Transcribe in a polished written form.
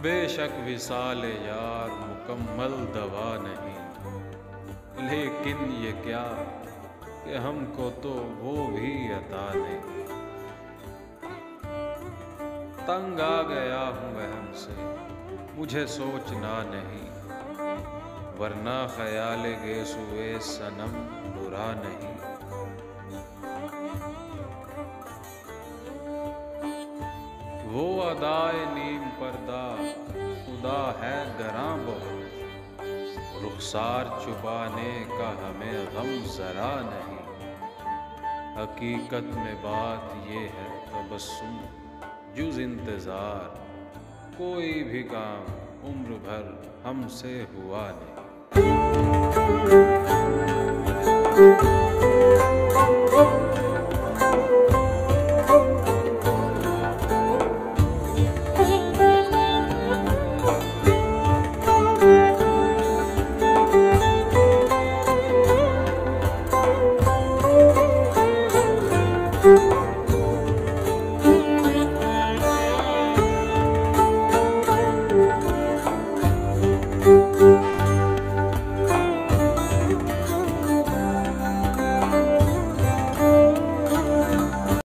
बेशक विसाल यार मुकम्मल दवा नहीं, लेकिन ये क्या कि हमको तो वो भी अता नहीं। तंग आ गया हूँ वहम से, मुझे सोचना नहीं, वरना ख्याल गेसुए सनम बुरा नहीं। वो अदाए नीम पर्दा खुदा है गरां बहुत, रुखसार छुपाने का हमें गम जरा नहीं। हकीकत में बात ये है तबस्सुम जुज इंतजार, कोई भी काम उम्र भर हमसे हुआ नहीं।